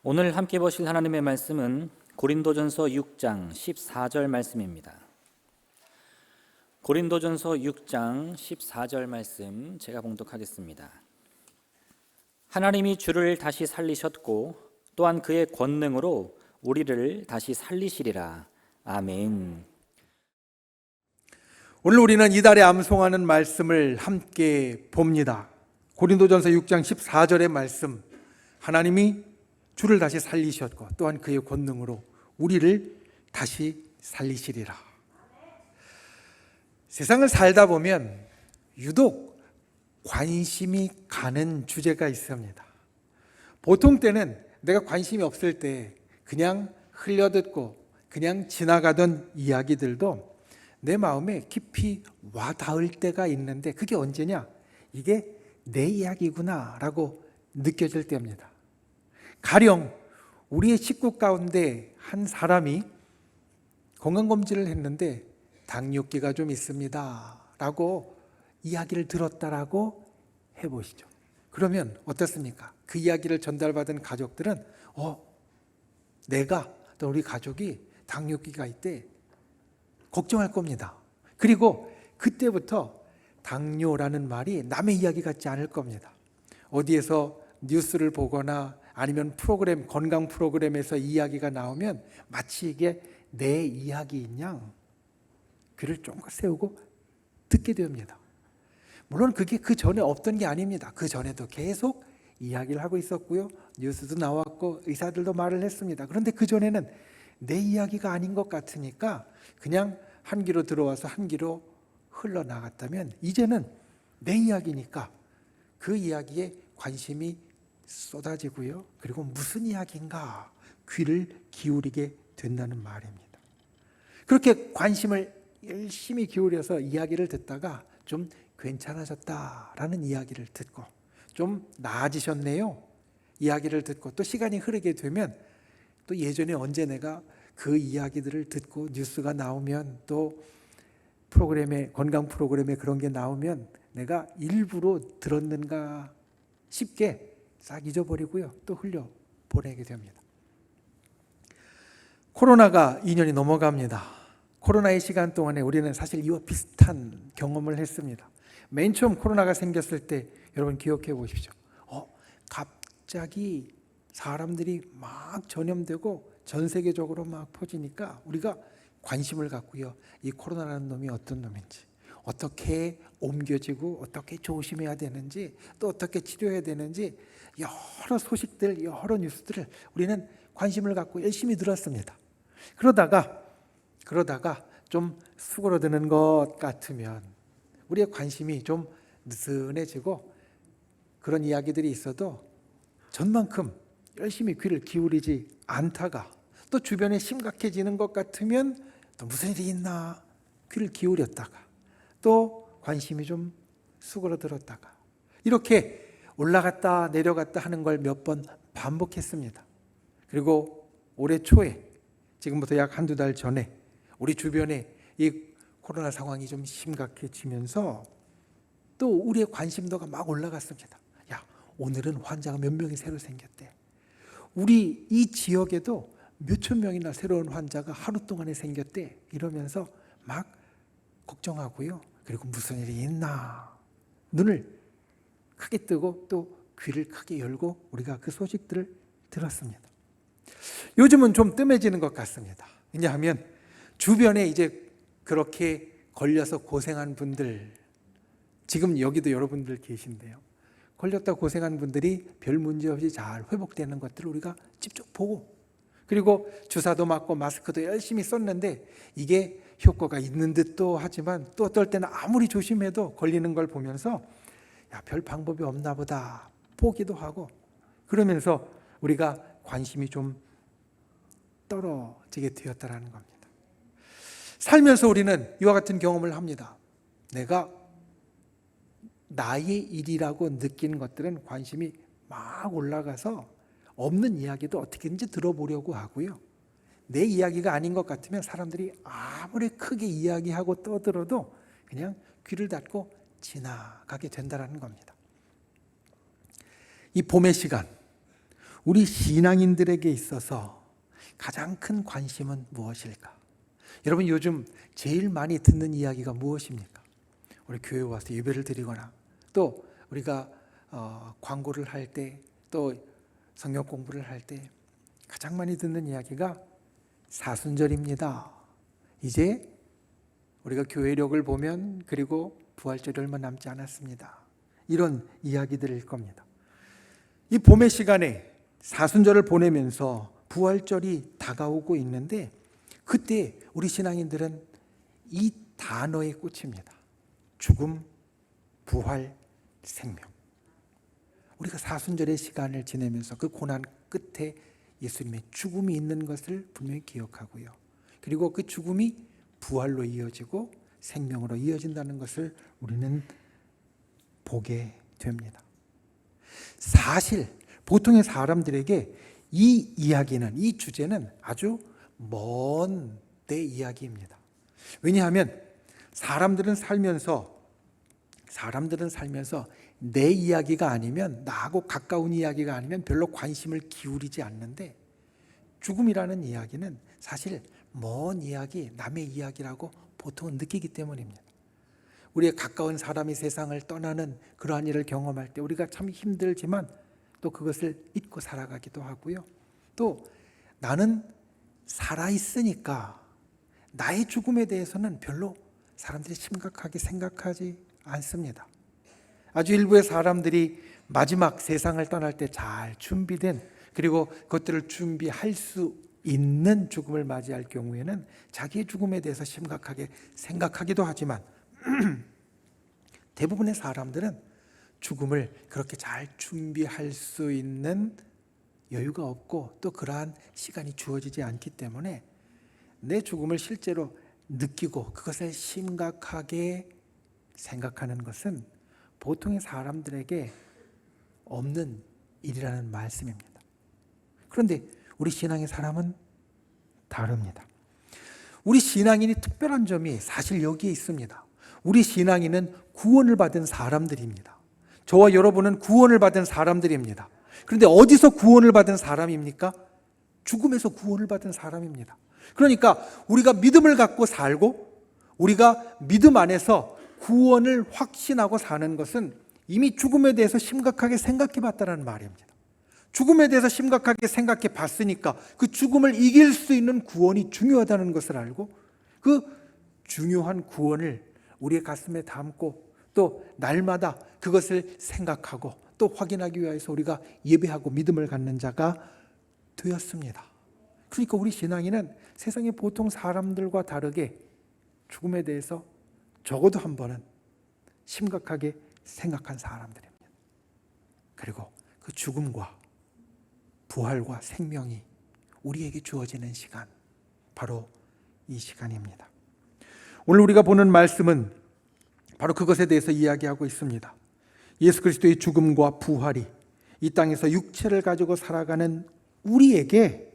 오늘 함께 보실 하나님의 말씀은 고린도전서 6장 14절 말씀입니다. 고린도전서 6장 14절 말씀 제가 봉독하겠습니다. 하나님이 주를 다시 살리셨고 또한 그의 권능으로 우리를 다시 살리시리라. 아멘. 오늘 우리는 이달에 암송하는 말씀을 함께 봅니다. 고린도전서 6장 14절의 말씀, 하나님이 주를 다시 살리셨고 또한 그의 권능으로 우리를 다시 살리시리라. 세상을 살다 보면 유독 관심이 가는 주제가 있습니다. 보통 때는 내가 관심이 없을 때 그냥 흘려듣고 그냥 지나가던 이야기들도 내 마음에 깊이 와닿을 때가 있는데, 그게 언제냐? 이게 내 이야기구나 라고 느껴질 때입니다. 가령 우리의 식구 가운데 한 사람이 건강검진을 했는데 당뇨기가 좀 있습니다 라고 이야기를 들었다라고 해보시죠. 그러면 어떻습니까? 그 이야기를 전달받은 가족들은 내가 또 우리 가족이 당뇨기가 있대 걱정할 겁니다. 그리고 그때부터 당뇨라는 말이 남의 이야기 같지 않을 겁니다. 어디에서 뉴스를 보거나 아니면 건강 프로그램에서 이야기가 나오면 마치 이게 내 이야기인 양 귀를 쫑긋 세우고 듣게 됩니다. 물론 그게 그 전에 없던 게 아닙니다. 그 전에도 계속 이야기를 하고 있었고요. 뉴스도 나왔고 의사들도 말을 했습니다. 그런데 그 전에는 내 이야기가 아닌 것 같으니까 그냥 한 귀로 들어와서 한 귀로 흘러나갔다면, 이제는 내 이야기니까 그 이야기에 관심이 쏟아지고요. 그리고 무슨 이야기인가 귀를 기울이게 된다는 말입니다. 그렇게 관심을 열심히 기울여서 이야기를 듣다가 좀 괜찮아졌다라는 이야기를 듣고 좀 나아지셨네요 이야기를 듣고 또 시간이 흐르게 되면 또 예전에 언제 내가 그 이야기들을 듣고 뉴스가 나오면 또 건강 프로그램에 그런 게 나오면 내가 일부러 들었는가 쉽게 싹 잊어버리고요. 또 흘려보내게 됩니다. 코로나가 2년이 넘어갑니다. 코로나의 시간 동안에 우리는 사실 이와 비슷한 경험을 했습니다. 맨 처음 코로나가 생겼을 때 여러분 기억해 보십시오. 갑자기 사람들이 막 전염되고 전 세계적으로 막 퍼지니까 우리가 관심을 갖고요. 이 코로나라는 놈이 어떤 놈인지, 어떻게 옮겨지고 어떻게 조심해야 되는지, 또 어떻게 치료해야 되는지 여러 소식들, 여러 뉴스들을 우리는 관심을 갖고 열심히 들었습니다. 그러다가 좀 수그러드는 것 같으면 우리의 관심이 좀 느슨해지고 그런 이야기들이 있어도 전만큼 열심히 귀를 기울이지 않다가 또 주변에 심각해지는 것 같으면 또 무슨 일이 있나 귀를 기울였다가 또 관심이 좀 수그러들었다가 이렇게 올라갔다 내려갔다 하는 걸 몇 번 반복했습니다. 그리고 올해 초에, 지금부터 약 한두 달 전에 우리 주변에 이 코로나 상황이 좀 심각해지면서 또 우리의 관심도가 막 올라갔습니다. 오늘은 환자가 몇 명이 새로 생겼대. 우리 이 지역에도 몇천 명이나 새로운 환자가 하루 동안에 생겼대. 이러면서 막 걱정하고요. 그리고 무슨 일이 있나 눈을 크게 뜨고 또 귀를 크게 열고 우리가 그 소식들을 들었습니다. 요즘은 좀 뜸해지는 것 같습니다. 왜냐하면 주변에 이제 그렇게 걸려서 고생한 분들, 지금 여기도 여러분들 계신데요. 걸렸다 고생한 분들이 별 문제 없이 잘 회복되는 것들을 우리가 직접 보고, 그리고 주사도 맞고 마스크도 열심히 썼는데 이게 효과가 있는 듯도 하지만 또 어떨 때는 아무리 조심해도 걸리는 걸 보면서 별 방법이 없나 보다 포기도 하고, 그러면서 우리가 관심이 좀 떨어지게 되었다는 겁니다. 살면서 우리는 이와 같은 경험을 합니다. 내가 나의 일이라고 느끼는 것들은 관심이 막 올라가서 없는 이야기도 어떻게든지 들어보려고 하고요. 내 이야기가 아닌 것 같으면 사람들이 아무리 크게 이야기하고 떠들어도 그냥 귀를 닫고 지나가게 된다는 겁니다. 이 봄의 시간, 우리 신앙인들에게 있어서 가장 큰 관심은 무엇일까? 여러분, 요즘 제일 많이 듣는 이야기가 무엇입니까? 우리 교회 와서 예배를 드리거나 또 우리가 광고를 할 때, 또 성경 공부를 할 때 가장 많이 듣는 이야기가 사순절입니다. 이제 우리가 교회력을 보면 그리고 부활절이 얼마 남지 않았습니다. 이런 이야기들일 겁니다. 이 봄의 시간에 사순절을 보내면서 부활절이 다가오고 있는데, 그때 우리 신앙인들은 이 단어에 꽂힙니다. 죽음, 부활, 생명. 우리가 사순절의 시간을 지내면서 그 고난 끝에 예수님의 죽음이 있는 것을 분명히 기억하고요. 그리고 그 죽음이 부활로 이어지고 생명으로 이어진다는 것을 우리는 보게 됩니다. 사실 보통의 사람들에게 이 이야기는, 이 주제는 아주 먼 데 이야기입니다. 왜냐하면 사람들은 살면서 내 이야기가 아니면, 나하고 가까운 이야기가 아니면 별로 관심을 기울이지 않는데, 죽음이라는 이야기는 사실 먼 이야기, 남의 이야기라고 보통은 느끼기 때문입니다. 우리의 가까운 사람이 세상을 떠나는 그러한 일을 경험할 때 우리가 참 힘들지만 또 그것을 잊고 살아가기도 하고요. 또 나는 살아있으니까 나의 죽음에 대해서는 별로 사람들이 심각하게 생각하지 않습니다. 아주 일부의 사람들이 마지막 세상을 떠날 때 잘 준비된, 그리고 그것들을 준비할 수 있는 죽음을 맞이할 경우에는 자기의 죽음에 대해서 심각하게 생각하기도 하지만 대부분의 사람들은 죽음을 그렇게 잘 준비할 수 있는 여유가 없고 또 그러한 시간이 주어지지 않기 때문에 내 죽음을 실제로 느끼고 그것을 심각하게 생각하는 것은 보통의 사람들에게 없는 일이라는 말씀입니다. 그런데 우리 신앙의 사람은 다릅니다. 우리 신앙인이 특별한 점이 사실 여기에 있습니다. 우리 신앙인은 구원을 받은 사람들입니다. 저와 여러분은 구원을 받은 사람들입니다. 그런데 어디서 구원을 받은 사람입니까? 죽음에서 구원을 받은 사람입니다. 그러니까 우리가 믿음을 갖고 살고 우리가 믿음 안에서 구원을 확신하고 사는 것은 이미 죽음에 대해서 심각하게 생각해 봤다는 말입니다. 죽음에 대해서 심각하게 생각해 봤으니까 그 죽음을 이길 수 있는 구원이 중요하다는 것을 알고 그 중요한 구원을 우리의 가슴에 담고 또 날마다 그것을 생각하고 또 확인하기 위해서 우리가 예배하고 믿음을 갖는 자가 되었습니다. 그러니까 우리 신앙인은 세상의 보통 사람들과 다르게 죽음에 대해서 적어도 한 번은 심각하게 생각한 사람들입니다. 그리고 그 죽음과 부활과 생명이 우리에게 주어지는 시간, 바로 이 시간입니다. 오늘 우리가 보는 말씀은 바로 그것에 대해서 이야기하고 있습니다. 예수 그리스도의 죽음과 부활이 이 땅에서 육체를 가지고 살아가는 우리에게,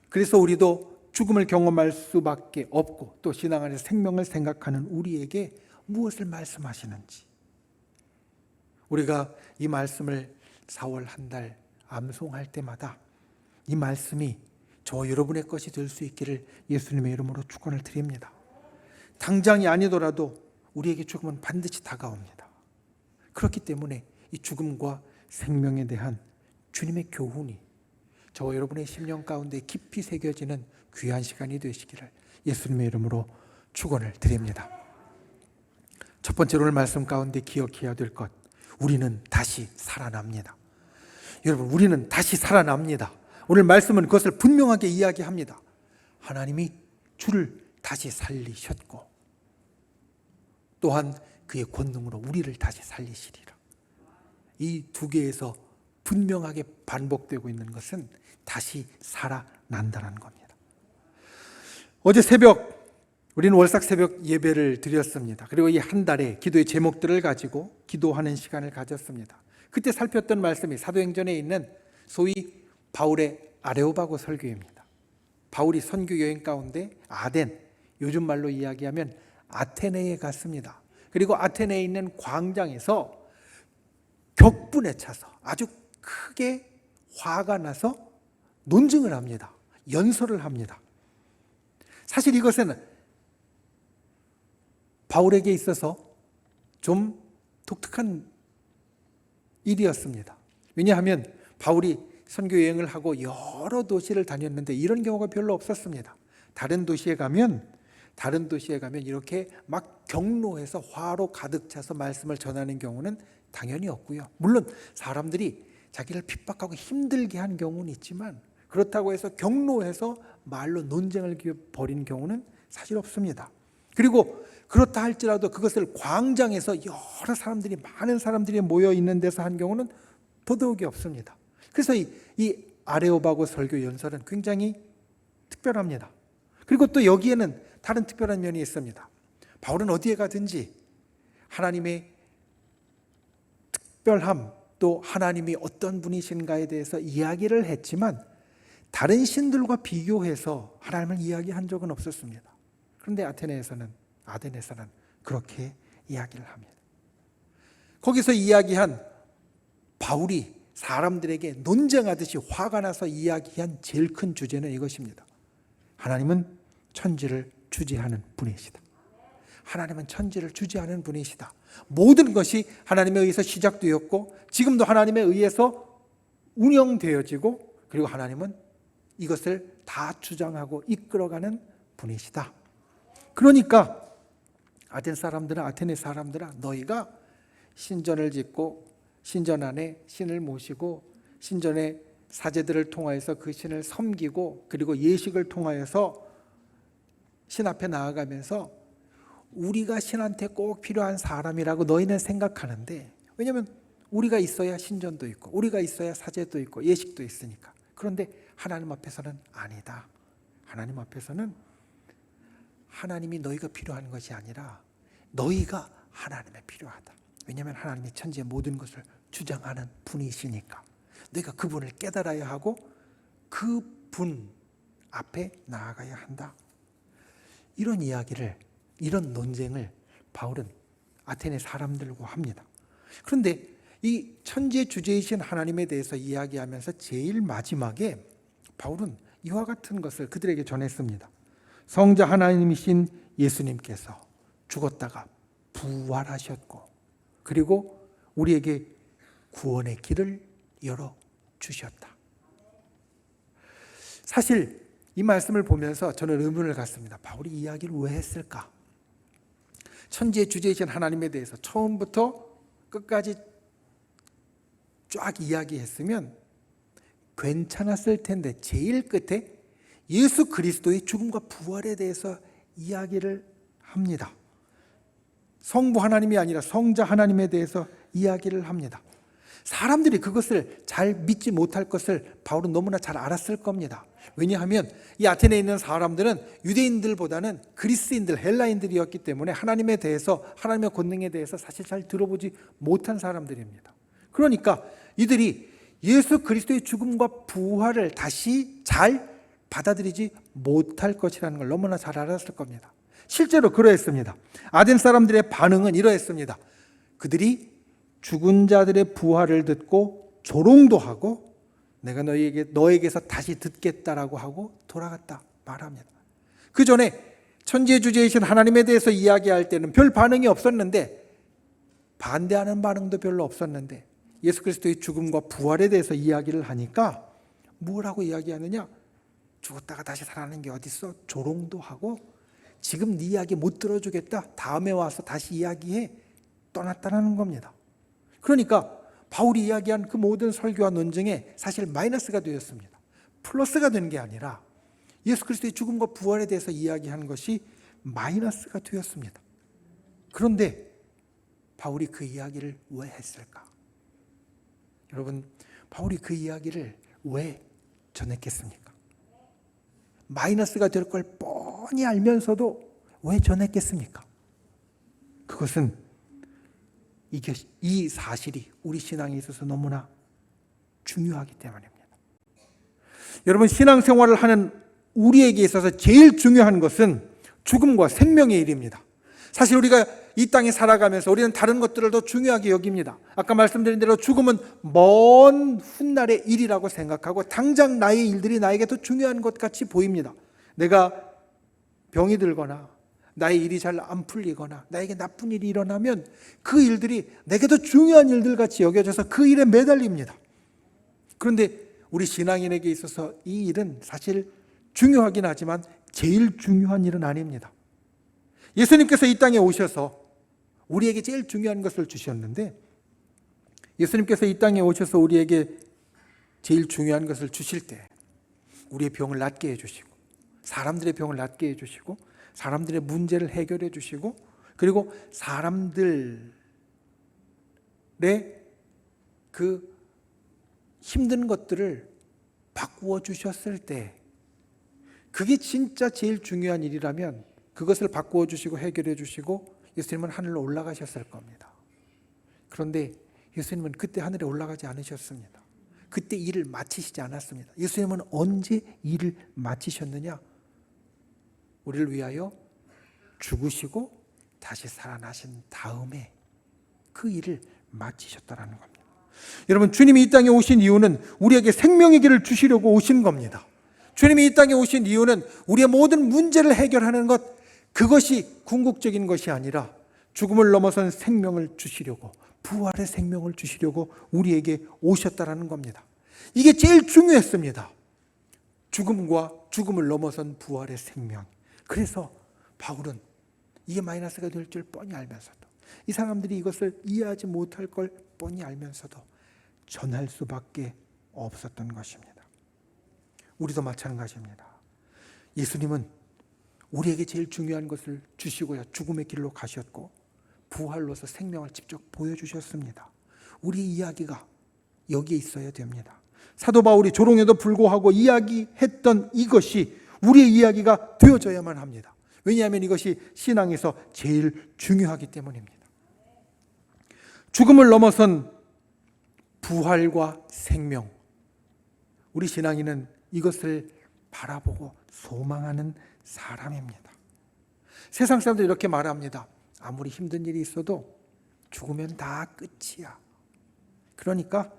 그래서 우리도 죽음을 경험할 수밖에 없고 또 신앙 안에서 생명을 생각하는 우리에게 무엇을 말씀하시는지, 우리가 이 말씀을 4월 한 달 암송할 때마다 이 말씀이 저 여러분의 것이 될 수 있기를 예수님의 이름으로 축원을 드립니다. 당장이 아니더라도 우리에게 죽음은 반드시 다가옵니다. 그렇기 때문에 이 죽음과 생명에 대한 주님의 교훈이 저와 여러분의 심령 가운데 깊이 새겨지는 귀한 시간이 되시기를 예수님의 이름으로 축원을 드립니다. 첫 번째로 오늘 말씀 가운데 기억해야 될 것, 우리는 다시 살아납니다. 여러분, 우리는 다시 살아납니다. 오늘 말씀은 그것을 분명하게 이야기합니다. 하나님이 주를 다시 살리셨고 또한 그의 권능으로 우리를 다시 살리시리라. 이 두 개에서 분명하게 반복되고 있는 것은 다시 살아난다는 겁니다. 어제 새벽 우리는 월삭 새벽 예배를 드렸습니다. 그리고 이 한 달의 기도의 제목들을 가지고 기도하는 시간을 가졌습니다. 그때 살폈던 말씀이 사도행전에 있는 소위 바울의 아레오바고 설교입니다. 바울이 선교 여행 가운데 아덴, 요즘 말로 이야기하면 아테네에 갔습니다. 그리고 아테네에 있는 광장에서 격분에 차서 아주 크게 화가 나서 논증을 합니다. 연설을 합니다. 사실 이것은 바울에게 있어서 좀 독특한 일이었습니다. 왜냐하면 바울이 선교 여행을 하고 여러 도시를 다녔는데 이런 경우가 별로 없었습니다. 다른 도시에 가면 이렇게 막 경로해서 화로 가득 차서 말씀을 전하는 경우는 당연히 없고요. 물론 사람들이 자기를 핍박하고 힘들게 한 경우는 있지만 그렇다고 해서 경로해서 말로 논쟁을 벌이는 경우는 사실 없습니다. 그리고 그렇다 할지라도 그것을 광장에서 여러 사람들이, 많은 사람들이 모여 있는 데서 한 경우는 더더욱이 없습니다. 그래서 이 아레오바고 설교 연설은 굉장히 특별합니다. 그리고 또 여기에는 다른 특별한 면이 있습니다. 바울은 어디에 가든지 하나님의 특별함, 또 하나님이 어떤 분이신가에 대해서 이야기를 했지만 다른 신들과 비교해서 하나님을 이야기한 적은 없었습니다. 그런데 아테네에서는 그렇게 이야기를 합니다. 거기서 이야기한 바울이 사람들에게 논쟁하듯이 화가 나서 이야기한 제일 큰 주제는 이것입니다. 하나님은 천지를 주재하는 분이시다. 하나님은 천지를 주재하는 분이시다. 모든 것이 하나님에 의해서 시작되었고 지금도 하나님에 의해서 운영되어지고 그리고 하나님은 이것을 다 주장하고 이끌어가는 분이시다. 그러니까 아테네 사람들아, 너희가 신전을 짓고 신전 안에 신을 모시고 신전의 사제들을 통하여서 그 신을 섬기고 그리고 예식을 통하여서 신 앞에 나아가면서 우리가 신한테 꼭 필요한 사람이라고 너희는 생각하는데, 왜냐하면 우리가 있어야 신전도 있고 우리가 있어야 사제도 있고 예식도 있으니까. 그런데 하나님 앞에서는 아니다. 하나님 앞에서는 하나님이 너희가 필요한 것이 아니라 너희가 하나님에 필요하다. 왜냐하면 하나님이 천지의 모든 것을 주장하는 분이시니까 너희가 그분을 깨달아야 하고 그분 앞에 나아가야 한다. 이런 이야기를, 이런 논쟁을 바울은 아테네 사람들과 합니다. 그런데 이 천지의 주제이신 하나님에 대해서 이야기하면서 제일 마지막에 바울은 이와 같은 것을 그들에게 전했습니다. 성자 하나님이신 예수님께서 죽었다가 부활하셨고 그리고 우리에게 구원의 길을 열어주셨다. 사실 이 말씀을 보면서 저는 의문을 갖습니다. 바울이 이 이야기를 왜 했을까? 천지의 주제이신 하나님에 대해서 처음부터 끝까지 쫙 이야기했으면 괜찮았을 텐데 제일 끝에 예수 그리스도의 죽음과 부활에 대해서 이야기를 합니다. 성부 하나님이 아니라 성자 하나님에 대해서 이야기를 합니다. 사람들이 그것을 잘 믿지 못할 것을 바울은 너무나 잘 알았을 겁니다. 왜냐하면 이 아테네에 있는 사람들은 유대인들보다는 그리스인들, 헬라인들이었기 때문에 하나님에 대해서, 하나님의 권능에 대해서 사실 잘 들어보지 못한 사람들입니다. 그러니까 이들이 예수 그리스도의 죽음과 부활을 다시 잘 받아들이지 못할 것이라는 걸 너무나 잘 알았을 겁니다. 실제로 그러했습니다. 아덴 사람들의 반응은 이러했습니다. 그들이 죽은 자들의 부활을 듣고 조롱도 하고 내가 너에게서 다시 듣겠다라고 하고 돌아갔다 말합니다. 그 전에 천지의 주제이신 하나님에 대해서 이야기할 때는 별 반응이 없었는데, 반대하는 반응도 별로 없었는데 예수 그리스도의 죽음과 부활에 대해서 이야기를 하니까 뭐라고 이야기하느냐? 죽었다가 다시 살아나는 게 어딨어? 조롱도 하고 지금 네 이야기 못 들어주겠다. 다음에 와서 다시 이야기해. 떠났다는 겁니다. 그러니까 바울이 이야기한 그 모든 설교와 논쟁에 사실 마이너스가 되었습니다. 플러스가 된 게 아니라 예수 그리스도의 죽음과 부활에 대해서 이야기한 것이 마이너스가 되었습니다. 그런데 바울이 그 이야기를 왜 했을까? 여러분, 바울이 그 이야기를 왜 전했겠습니까? 마이너스가 될 걸 뻔히 알면서도 왜 전했겠습니까? 그것은 이 사실이 우리 신앙에 있어서 너무나 중요하기 때문입니다. 여러분, 신앙생활을 하는 우리에게 있어서 제일 중요한 것은 죽음과 생명의 일입니다. 사실 우리가 이 땅에 살아가면서 우리는 다른 것들을 더 중요하게 여깁니다. 아까 말씀드린 대로 죽음은 먼 훗날의 일이라고 생각하고 당장 나의 일들이 나에게 더 중요한 것 같이 보입니다. 내가 병이 들거나 나의 일이 잘 안 풀리거나 나에게 나쁜 일이 일어나면 그 일들이 내게 더 중요한 일들 같이 여겨져서 그 일에 매달립니다. 그런데 우리 신앙인에게 있어서 이 일은 사실 중요하긴 하지만 제일 중요한 일은 아닙니다. 예수님께서 이 땅에 오셔서 우리에게 제일 중요한 것을 주셨는데, 예수님께서 이 땅에 오셔서 우리에게 제일 중요한 것을 주실 때 우리의 병을 낫게 해주시고, 사람들의 병을 낫게 해주시고, 사람들의 문제를 해결해 주시고, 그리고 사람들의 그 힘든 것들을 바꾸어 주셨을 때, 그게 진짜 제일 중요한 일이라면 그것을 바꾸어 주시고 해결해 주시고 예수님은 하늘로 올라가셨을 겁니다. 그런데 예수님은 그때 하늘에 올라가지 않으셨습니다. 그때 일을 마치시지 않았습니다. 예수님은 언제 일을 마치셨느냐? 우리를 위하여 죽으시고 다시 살아나신 다음에 그 일을 마치셨다라는 겁니다. 여러분, 주님이 이 땅에 오신 이유는 우리에게 생명의 길을 주시려고 오신 겁니다. 주님이 이 땅에 오신 이유는 우리의 모든 문제를 해결하는 것, 그것이 궁극적인 것이 아니라 죽음을 넘어선 생명을 주시려고, 부활의 생명을 주시려고 우리에게 오셨다라는 겁니다. 이게 제일 중요했습니다. 죽음과 죽음을 넘어선 부활의 생명. 그래서 바울은 이게 마이너스가 될 줄 뻔히 알면서도, 이 사람들이 이것을 이해하지 못할 걸 뻔히 알면서도 전할 수밖에 없었던 것입니다. 우리도 마찬가지입니다. 예수님은 우리에게 제일 중요한 것을 주시고야 죽음의 길로 가셨고 부활로서 생명을 직접 보여주셨습니다. 우리의 이야기가 여기에 있어야 됩니다. 사도 바울이 조롱에도 불구하고 이야기했던 이것이 우리의 이야기가 되어져야만 합니다. 왜냐하면 이것이 신앙에서 제일 중요하기 때문입니다. 죽음을 넘어선 부활과 생명, 우리 신앙인은 이것을 바라보고 소망하는 사람입니다. 세상 사람들이 이렇게 말합니다. 아무리 힘든 일이 있어도 죽으면 다 끝이야. 그러니까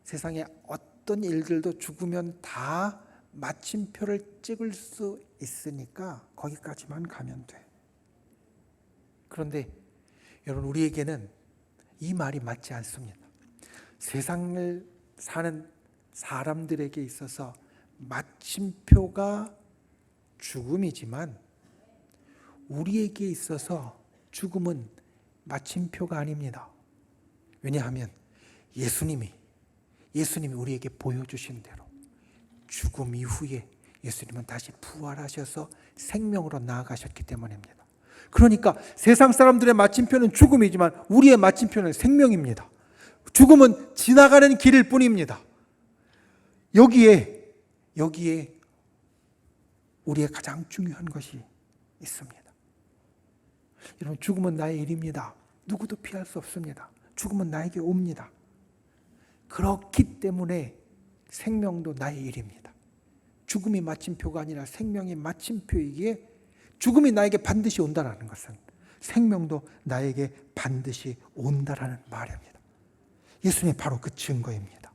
세상에 어떤 일들도 죽으면 다 마침표를 찍을 수 있으니까 거기까지만 가면 돼. 그런데 여러분, 우리에게는 이 말이 맞지 않습니다. 세상을 사는 사람들에게 있어서 마침표가 죽음이지만 우리에게 있어서 죽음은 마침표가 아닙니다. 왜냐하면 예수님이 우리에게 보여주신 대로 죽음 이후에 예수님은 다시 부활하셔서 생명으로 나아가셨기 때문입니다. 그러니까 세상 사람들의 마침표는 죽음이지만 우리의 마침표는 생명입니다. 죽음은 지나가는 길일 뿐입니다. 여기에 우리의 가장 중요한 것이 있습니다. 여러분, 죽음은 나의 일입니다. 누구도 피할 수 없습니다. 죽음은 나에게 옵니다. 그렇기 때문에 생명도 나의 일입니다. 죽음이 마침표가 아니라 생명이 마침표이기에 죽음이 나에게 반드시 온다라는 것은 생명도 나에게 반드시 온다라는 말입니다. 예수님이 바로 그 증거입니다.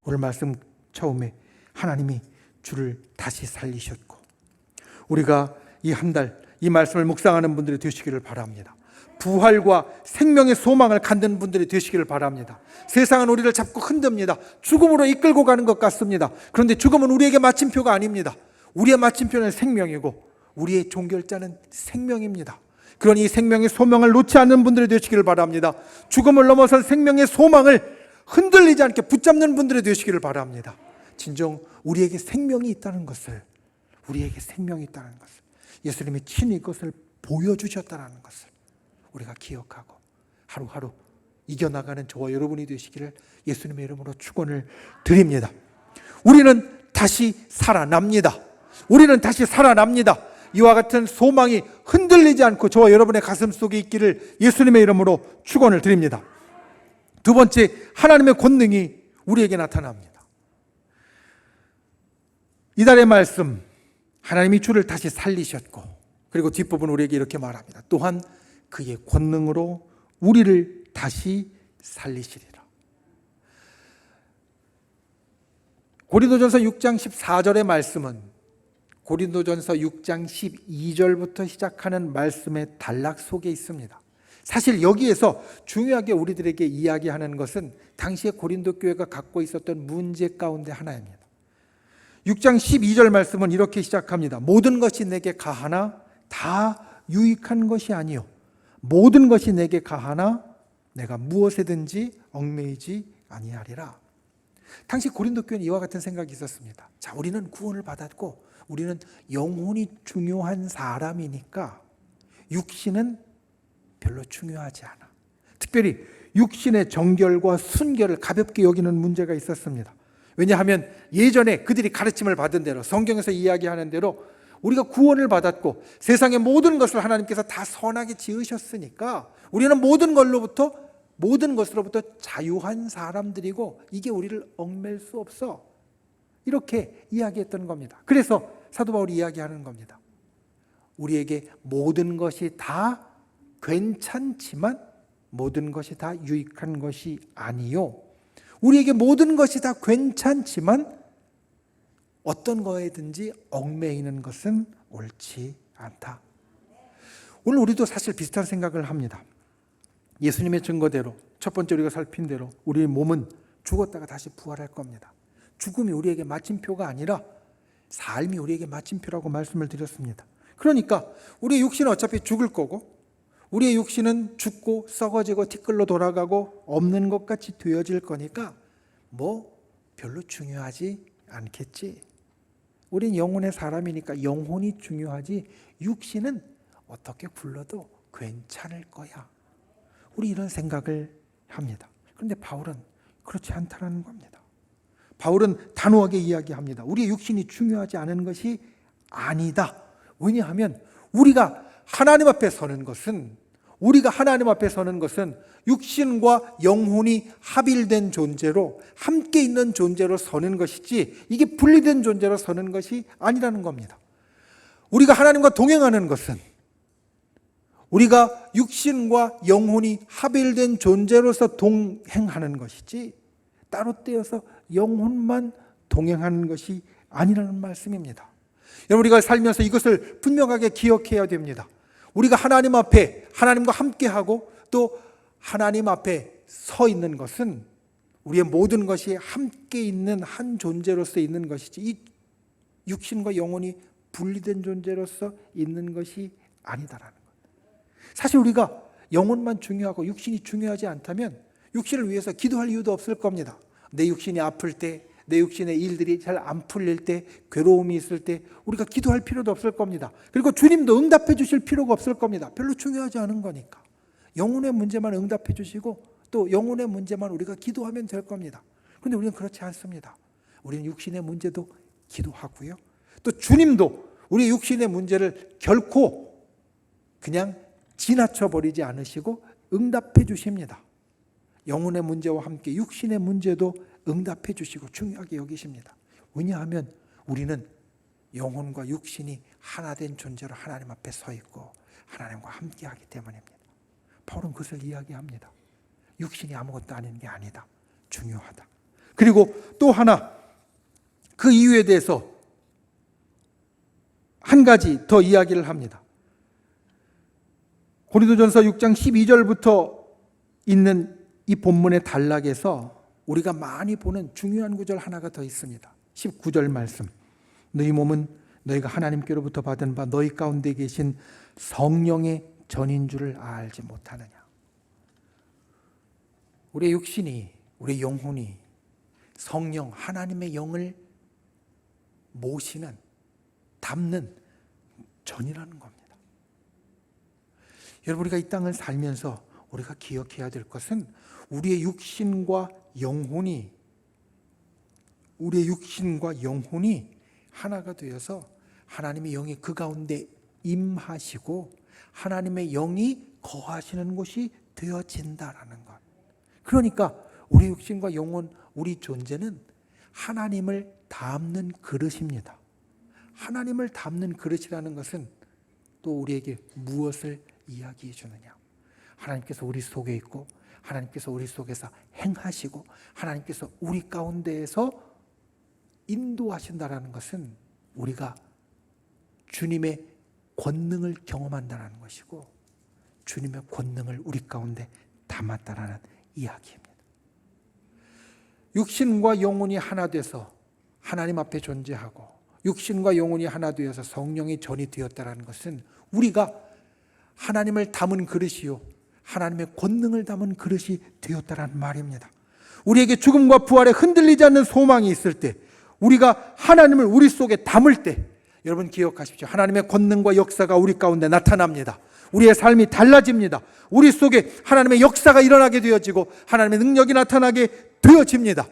오늘 말씀 처음에 하나님이 주를 다시 살리셨고, 우리가 이 한 달 이 말씀을 묵상하는 분들이 되시기를 바랍니다. 부활과 생명의 소망을 갖는 분들이 되시기를 바랍니다. 세상은 우리를 자꾸 흔듭니다. 죽음으로 이끌고 가는 것 같습니다. 그런데 죽음은 우리에게 마침표가 아닙니다. 우리의 마침표는 생명이고 우리의 종결자는 생명입니다. 그러니 이 생명의 소망을 놓지 않는 분들이 되시기를 바랍니다. 죽음을 넘어선 생명의 소망을 흔들리지 않게 붙잡는 분들이 되시기를 바랍니다. 진정 우리에게 생명이 있다는 것을, 예수님이 친히 그것을 보여주셨다는 것을 우리가 기억하고 하루하루 이겨나가는 저와 여러분이 되시기를 예수님의 이름으로 축원을 드립니다. 우리는 다시 살아납니다. 이와 같은 소망이 흔들리지 않고 저와 여러분의 가슴 속에 있기를 예수님의 이름으로 축원을 드립니다. 두 번째, 하나님의 권능이 우리에게 나타납니다. 이달의 말씀, 하나님이 주를 다시 살리셨고 그리고 뒷부분 우리에게 이렇게 말합니다. 또한 그의 권능으로 우리를 다시 살리시리라. 고린도전서 6장 14절의 말씀은 고린도전서 6장 12절부터 시작하는 말씀의 단락 속에 있습니다. 사실 여기에서 중요하게 우리들에게 이야기하는 것은 당시에 고린도 교회가 갖고 있었던 문제 가운데 하나입니다. 6장 12절 말씀은 이렇게 시작합니다. 모든 것이 내게 가하나 다 유익한 것이 아니요 모든 것이 내게 가하나 내가 무엇에든지 얽매이지 아니하리라. 당시 고린도 교회는 이와 같은 생각이 있었습니다. 자, 우리는 구원을 받았고 우리는 영혼이 중요한 사람이니까 육신은 별로 중요하지 않아. 특별히 육신의 정결과 순결을 가볍게 여기는 문제가 있었습니다. 왜냐하면 예전에 그들이 가르침을 받은 대로 성경에서 이야기하는 대로 우리가 구원을 받았고 세상의 모든 것을 하나님께서 다 선하게 지으셨으니까 우리는 모든 것으로부터 자유한 사람들이고 이게 우리를 얽맬 수 없어. 이렇게 이야기했던 겁니다. 그래서 사도 바울이 이야기하는 겁니다. 우리에게 모든 것이 다 괜찮지만 모든 것이 다 유익한 것이 아니요. 우리에게 모든 것이 다 괜찮지만 어떤 거에든지 얽매이는 것은 옳지 않다. 오늘 우리도 사실 비슷한 생각을 합니다. 예수님의 증거대로 첫 번째 우리가 살핀 대로 우리의 몸은 죽었다가 다시 부활할 겁니다. 죽음이 우리에게 마침표가 아니라 삶이 우리에게 마침표라고 말씀을 드렸습니다. 그러니까 우리의 육신은 어차피 죽을 거고 우리의 육신은 죽고 썩어지고 티끌로 돌아가고 없는 것 같이 되어질 거니까 뭐 별로 중요하지 않겠지. 우린 영혼의 사람이니까 영혼이 중요하지 육신은 어떻게 굴러도 괜찮을 거야. 우리 이런 생각을 합니다. 그런데 바울은 그렇지 않다는 겁니다. 바울은 단호하게 이야기합니다. 우리의 육신이 중요하지 않은 것이 아니다. 왜냐하면 우리가 하나님 앞에 서는 것은 육신과 영혼이 합일된 존재로 함께 있는 존재로 서는 것이지 이게 분리된 존재로 서는 것이 아니라는 겁니다. 우리가 하나님과 동행하는 것은 우리가 육신과 영혼이 합일된 존재로서 동행하는 것이지 따로 떼어서 영혼만 동행하는 것이 아니라는 말씀입니다. 여러분, 우리가 살면서 이것을 분명하게 기억해야 됩니다. 우리가 하나님 앞에 하나님과 함께하고 또 하나님 앞에 서 있는 것은 우리의 모든 것이 함께 있는 한 존재로서 있는 것이지 이 육신과 영혼이 분리된 존재로서 있는 것이 아니다라는 것. 사실 우리가 영혼만 중요하고 육신이 중요하지 않다면 육신을 위해서 기도할 이유도 없을 겁니다. 내 육신이 아플 때, 내 육신의 일들이 잘 안 풀릴 때, 괴로움이 있을 때 우리가 기도할 필요도 없을 겁니다. 그리고 주님도 응답해 주실 필요가 없을 겁니다. 별로 중요하지 않은 거니까. 영혼의 문제만 응답해 주시고 또 영혼의 문제만 우리가 기도하면 될 겁니다. 그런데 우리는 그렇지 않습니다. 우리는 육신의 문제도 기도하고요. 또 주님도 우리 육신의 문제를 결코 그냥 지나쳐 버리지 않으시고 응답해 주십니다. 영혼의 문제와 함께 육신의 문제도 응답해 주시고 중요하게 여기십니다. 왜냐하면 우리는 영혼과 육신이 하나 된 존재로 하나님 앞에 서 있고 하나님과 함께 하기 때문입니다. 바울은 그것을 이야기합니다. 육신이 아무것도 아닌 게 아니다. 중요하다. 그리고 또 하나 그 이유에 대해서 한 가지 더 이야기를 합니다. 고린도전서 6장 12절부터 있는 이 본문의 단락에서 우리가 많이 보는 중요한 구절 하나가 더 있습니다. 19절 말씀. 너희 몸은 너희가 하나님께로부터 받은 바 너희 가운데 계신 성령의 전인 줄을 알지 못하느냐. 우리의 육신이, 우리의 영혼이 성령, 하나님의 영을 모시는, 담는 전이라는 겁니다. 여러분, 우리가 이 땅을 살면서 우리가 기억해야 될 것은 우리의 육신과 영혼이 하나가 되어서 하나님의 영이 그 가운데 임하시고 하나님의 영이 거하시는 곳이 되어진다라는 것. 그러니까 우리 육신과 영혼, 우리 존재는 하나님을 담는 그릇입니다. 하나님을 담는 그릇이라는 것은 또 우리에게 무엇을 이야기해 주느냐? 하나님께서 우리 속에 있고 하나님께서 우리 속에서 행하시고 하나님께서 우리 가운데에서 인도하신다라는 것은 우리가 주님의 권능을 경험한다는 것이고 주님의 권능을 우리 가운데 담았다라는 이야기입니다. 육신과 영혼이 하나 돼서 하나님 앞에 존재하고 육신과 영혼이 하나 되어서 성령이 전이 되었다는 것은 우리가 하나님을 담은 그릇이요 하나님의 권능을 담은 그릇이 되었다는 말입니다. 우리에게 죽음과 부활에 흔들리지 않는 소망이 있을 때 우리가 하나님을 우리 속에 담을 때 여러분 기억하십시오. 하나님의 권능과 역사가 우리 가운데 나타납니다. 우리의 삶이 달라집니다. 우리 속에 하나님의 역사가 일어나게 되어지고 하나님의 능력이 나타나게 되어집니다.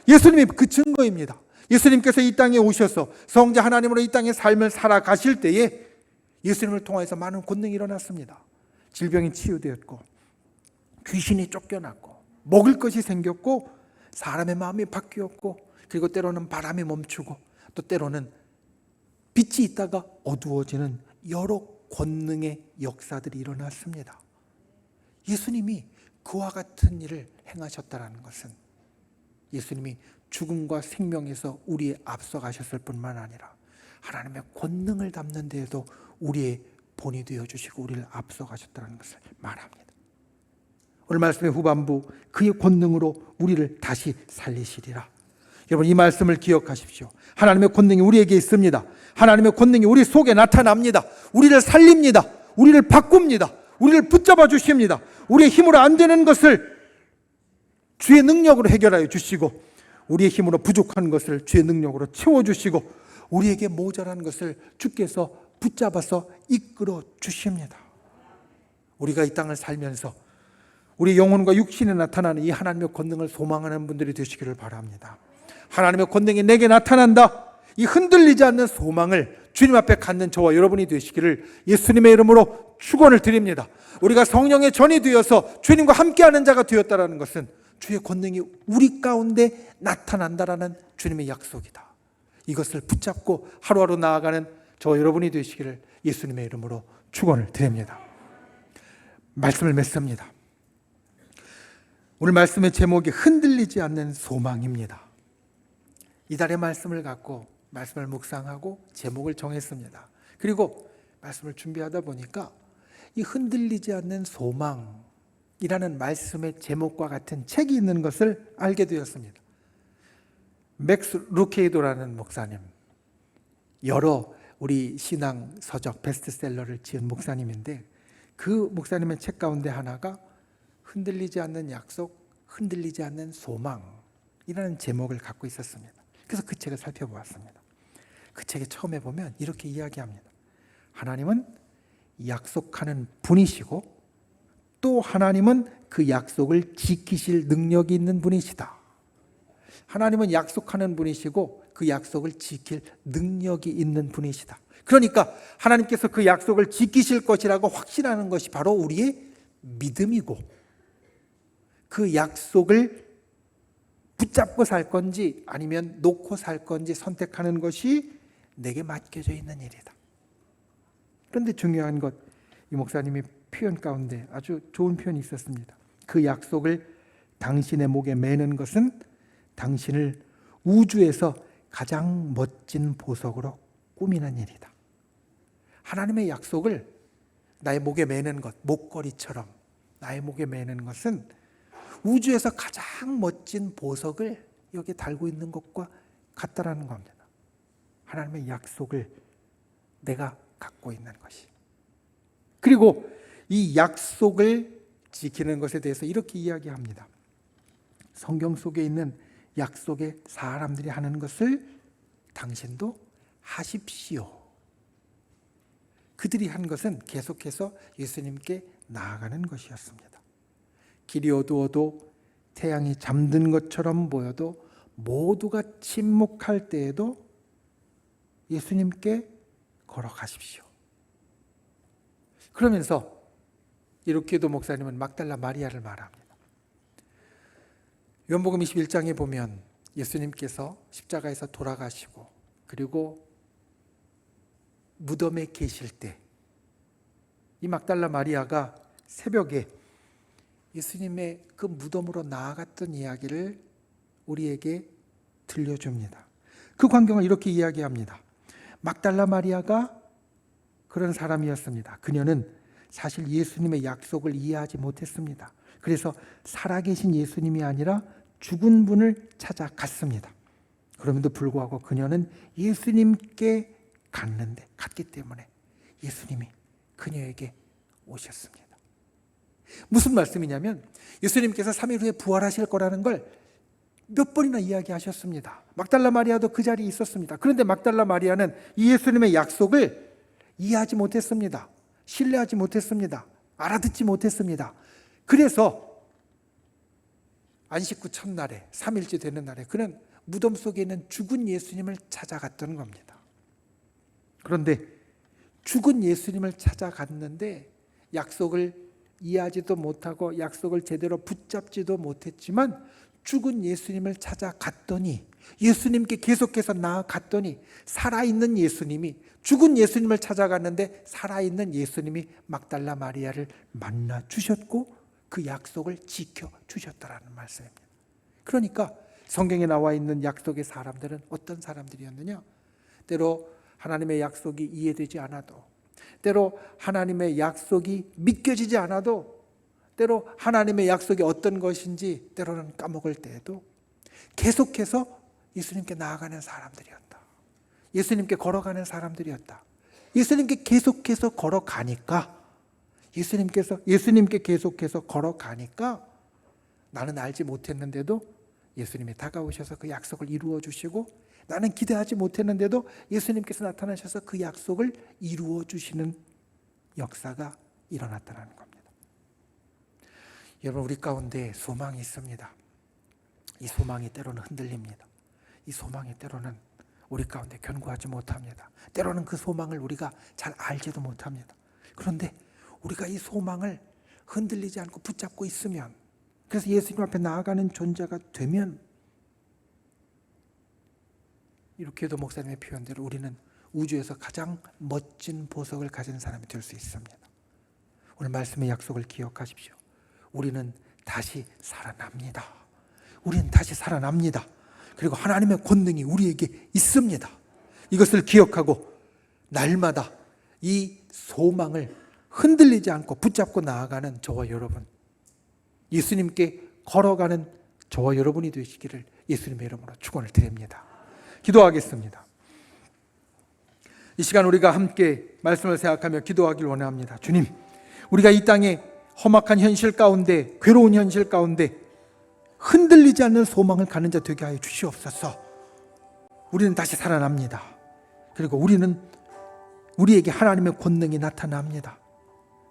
예수님이 그 증거입니다. 예수님께서 이 땅에 오셔서 성자 하나님으로 이 땅의 삶을 살아가실 때에 예수님을 통해서 많은 권능이 일어났습니다. 질병이 치유되었고 귀신이 쫓겨났고 먹을 것이 생겼고 사람의 마음이 바뀌었고 그리고 때로는 바람이 멈추고 또 때로는 빛이 있다가 어두워지는 여러 권능의 역사들이 일어났습니다. 예수님이 그와 같은 일을 행하셨다는 것은 예수님이 죽음과 생명에서 우리에 앞서가셨을 뿐만 아니라 하나님의 권능을 담는 데에도 우리의 본이 되어주시고 우리를 앞서가셨다는 것을 말합니다. 오늘 말씀의 후반부 그의 권능으로 우리를 다시 살리시리라. 여러분 이 말씀을 기억하십시오. 하나님의 권능이 우리에게 있습니다. 하나님의 권능이 우리 속에 나타납니다. 우리를 살립니다. 우리를 바꿉니다. 우리를 붙잡아 주십니다. 우리의 힘으로 안 되는 것을 주의 능력으로 해결하여 주시고 우리의 힘으로 부족한 것을 주의 능력으로 채워주시고 우리에게 모자란 것을 주께서 붙잡아서 이끌어 주십니다. 우리가 이 땅을 살면서 우리 영혼과 육신에 나타나는 이 하나님의 권능을 소망하는 분들이 되시기를 바랍니다. 하나님의 권능이 내게 나타난다. 이 흔들리지 않는 소망을 주님 앞에 갖는 저와 여러분이 되시기를 예수님의 이름으로 축원을 드립니다. 우리가 성령의 전이 되어서 주님과 함께하는 자가 되었다는 것은 주의 권능이 우리 가운데 나타난다라는 주님의 약속이다. 이것을 붙잡고 하루하루 나아가는 저와 여러분이 되시기를 예수님의 이름으로 축원을 드립니다. 말씀을 맺습니다. 오늘 말씀의 제목이 흔들리지 않는 소망입니다. 이달의 말씀을 갖고 말씀을 묵상하고 제목을 정했습니다. 그리고 말씀을 준비하다 보니까 이 흔들리지 않는 소망이라는 말씀의 제목과 같은 책이 있는 것을 알게 되었습니다. 맥스 루케이도라는 목사님, 여러 우리 신앙 서적 베스트셀러를 지은 목사님인데 그 목사님의 책 가운데 하나가 흔들리지 않는 약속, 흔들리지 않는 소망이라는 제목을 갖고 있었습니다. 그래서 그 책을 살펴보았습니다. 그 책에 처음에 보면 이렇게 이야기합니다. 하나님은 약속하는 분이시고 또 하나님은 그 약속을 지키실 능력이 있는 분이시다. 하나님은 약속하는 분이시고 그 약속을 지킬 능력이 있는 분이시다. 그러니까 하나님께서 그 약속을 지키실 것이라고 확신하는 것이 바로 우리의 믿음이고 그 약속을 붙잡고 살 건지 아니면 놓고 살 건지 선택하는 것이 내게 맡겨져 있는 일이다. 그런데 중요한 것, 이 목사님이 표현 가운데 아주 좋은 표현이 있었습니다. 그 약속을 당신의 목에 매는 것은 당신을 우주에서 가장 멋진 보석으로 꾸미는 일이다. 하나님의 약속을 나의 목에 매는 것, 목걸이처럼 나의 목에 매는 것은 우주에서 가장 멋진 보석을 여기 달고 있는 것과 같다라는 겁니다. 하나님의 약속을 내가 갖고 있는 것이. 그리고 이 약속을 지키는 것에 대해서 이렇게 이야기합니다. 성경 속에 있는 약속의 사람들이 하는 것을 당신도 하십시오. 그들이 한 것은 계속해서 예수님께 나아가는 것이었습니다. 길이 어두워도 태양이 잠든 것처럼 보여도 모두가 침묵할 때에도 예수님께 걸어가십시오. 그러면서 이렇게도 목사님은 막달라 마리아를 말합니다. 요한복음 21장에 보면 예수님께서 십자가에서 돌아가시고 그리고 무덤에 계실 때 이 막달라 마리아가 새벽에 예수님의 그 무덤으로 나아갔던 이야기를 우리에게 들려줍니다. 그 광경을 이렇게 이야기합니다. 막달라 마리아가 그런 사람이었습니다. 그녀는 사실 예수님의 약속을 이해하지 못했습니다. 그래서 살아계신 예수님이 아니라 죽은 분을 찾아갔습니다. 그럼에도 불구하고 그녀는 예수님께 갔기 때문에 예수님이 그녀에게 오셨습니다. 무슨 말씀이냐면 예수님께서 3일 후에 부활하실 거라는 걸 몇 번이나 이야기하셨습니다. 막달라 마리아도 그 자리에 있었습니다. 그런데 막달라 마리아는 이 예수님의 약속을 이해하지 못했습니다. 신뢰하지 못했습니다. 알아듣지 못했습니다. 그래서 안식 후 첫날에 3일째 되는 날에 그는 무덤 속에 있는 죽은 예수님을 찾아갔던 겁니다. 그런데 죽은 예수님을 찾아갔는데 약속을 이해하지도 못하고 약속을 제대로 붙잡지도 못했지만 죽은 예수님을 찾아갔더니 예수님께 계속해서 나아갔더니 살아있는 예수님이 죽은 예수님을 찾아갔는데 살아있는 예수님이 막달라 마리아를 만나 주셨고 그 약속을 지켜주셨다라는 말씀입니다. 그러니까 성경에 나와 있는 약속의 사람들은 어떤 사람들이었느냐? 때로 하나님의 약속이 이해되지 않아도, 때로 하나님의 약속이 믿겨지지 않아도, 때로 하나님의 약속이 어떤 것인지 때로는 까먹을 때에도 계속해서 예수님께 나아가는 사람들이었다. 예수님께 걸어가는 사람들이었다. 예수님께 계속해서 걸어가니까 예수님께 계속해서 걸어가니까 나는 알지 못했는데도 예수님이 다가오셔서 그 약속을 이루어 주시고 나는 기대하지 못했는데도 예수님께서 나타나셔서 그 약속을 이루어 주시는 역사가 일어났다는 겁니다. 여러분, 우리 가운데 소망이 있습니다. 이 소망이 때로는 흔들립니다. 이 소망이 때로는 우리 가운데 견고하지 못합니다. 때로는 그 소망을 우리가 잘 알지도 못합니다. 그런데 우리가 이 소망을 흔들리지 않고 붙잡고 있으면, 그래서 예수님 앞에 나아가는 존재가 되면, 이렇게도 목사님의 표현대로 우리는 우주에서 가장 멋진 보석을 가진 사람이 될 수 있습니다. 오늘 말씀의 약속을 기억하십시오. 우리는 다시 살아납니다. 우리는 다시 살아납니다. 그리고 하나님의 권능이 우리에게 있습니다. 이것을 기억하고 날마다 이 소망을 흔들리지 않고 붙잡고 나아가는 저와 여러분, 예수님께 걸어가는 저와 여러분이 되시기를 예수님의 이름으로 축원을 드립니다. 기도하겠습니다. 이 시간 우리가 함께 말씀을 생각하며 기도하길 원합니다. 주님, 우리가 이 땅에 험악한 현실 가운데, 괴로운 현실 가운데 흔들리지 않는 소망을 가는 자 되게 하여 주시옵소서. 우리는 다시 살아납니다. 그리고 우리에게 하나님의 권능이 나타납니다.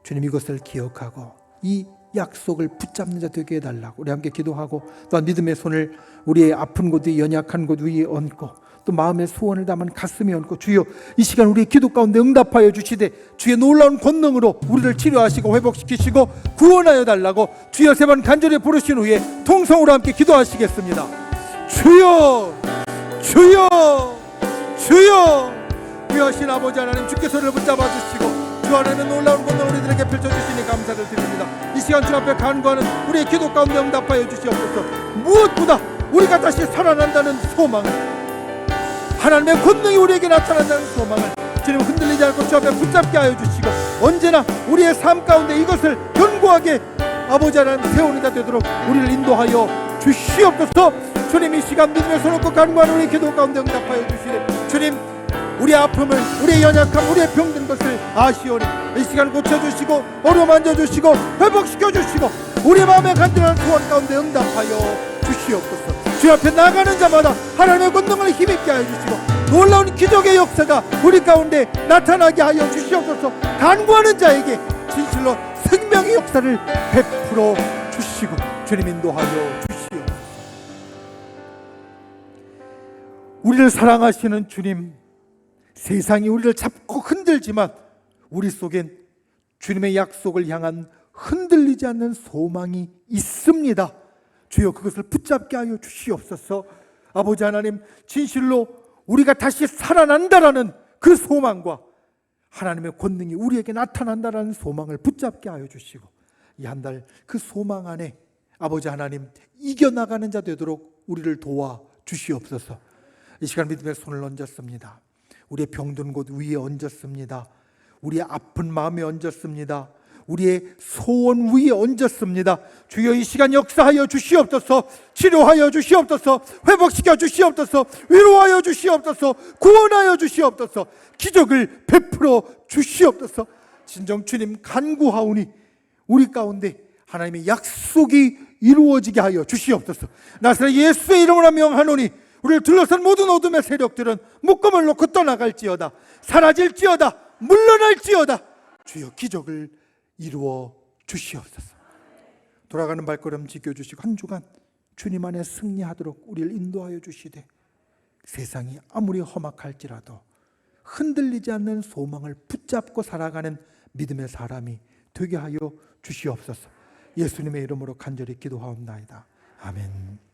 주님, 이것을 기억하고 이 약속을 붙잡는 자 되게 해달라고 우리 함께 기도하고, 또한 믿음의 손을 우리의 아픈 곳 위에, 연약한 곳 위에 얹고, 또 마음의 소원을 담은 가슴에 얹고, 주여 이 시간 우리의 기도 가운데 응답하여 주시되 주의 놀라운 권능으로 우리를 치료하시고 회복시키시고 구원하여 달라고 주여 세 번 간절히 부르신 후에 통성으로 함께 기도하시겠습니다. 주여, 주여, 주여. 귀하신 아버지 하나님, 주께서 우리를 붙잡아 주시고 주 안에는 놀라운 권능을 우리들에게 펼쳐주시니 감사를 드립니다. 이 시간 주 앞에 간구하는 우리의 기도 가운데 응답하여 주시옵소서. 무엇보다 우리가 다시 살아난다는 소망을, 하나님의 권능이 우리에게 나타난다는 소망을 주님 흔들리지 않고 주 앞에 붙잡게 하여 주시고, 언제나 우리의 삶 가운데 이것을 견고하게 아버지 하나님 세우는 자 되도록 우리를 인도하여 주시옵소서. 주님, 이 시간 믿음의 손 놓고 간구하는 우리의 기도 가운데 응답하여 주시되 주님, 우리의 아픔을, 우리의 연약함, 우리의 병든 것을 아시오니 이 시간 고쳐주시고 어루만져주시고 회복시켜주시고 우리 마음의 간절한 소원 가운데 응답하여 주시옵소서. 주 앞에 나가는 자마다 하나님의 권능을 힘있게 하여 주시고 놀라운 기적의 역사가 우리 가운데 나타나게 하여 주시옵소서. 간구하는 자에게 진실로 생명의 역사를 베풀어 주시고 주님 인도하여 주시옵소서. 우리를 사랑하시는 주님, 세상이 우리를 잡고 흔들지만 우리 속엔 주님의 약속을 향한 흔들리지 않는 소망이 있습니다. 주여 그것을 붙잡게 하여 주시옵소서. 아버지 하나님, 진실로 우리가 다시 살아난다라는 그 소망과 하나님의 권능이 우리에게 나타난다라는 소망을 붙잡게 하여 주시고, 이 한 달 그 소망 안에 아버지 하나님 이겨나가는 자 되도록 우리를 도와 주시옵소서. 이 시간 믿음의 손을 얹었습니다. 우리의 병든 곳 위에 얹었습니다. 우리의 아픈 마음에 얹었습니다. 우리의 소원 위에 얹었습니다. 주여 이 시간 역사하여 주시옵소서. 치료하여 주시옵소서. 회복시켜 주시옵소서. 위로하여 주시옵소서. 구원하여 주시옵소서. 기적을 베풀어 주시옵소서. 진정 주님 간구하오니 우리 가운데 하나님의 약속이 이루어지게 하여 주시옵소서. 나사렛 예수의 이름으로 명하노니 우리를 둘러싼 모든 어둠의 세력들은 묶음을 놓고 떠나갈지어다. 사라질지어다. 물러날지어다. 주여 기적을 이루어 주시옵소서. 돌아가는 발걸음 지켜주시고 한 주간 주님 안에 승리하도록 우리를 인도하여 주시되, 세상이 아무리 험악할지라도 흔들리지 않는 소망을 붙잡고 살아가는 믿음의 사람이 되게 하여 주시옵소서. 예수님의 이름으로 간절히 기도하옵나이다. 아멘.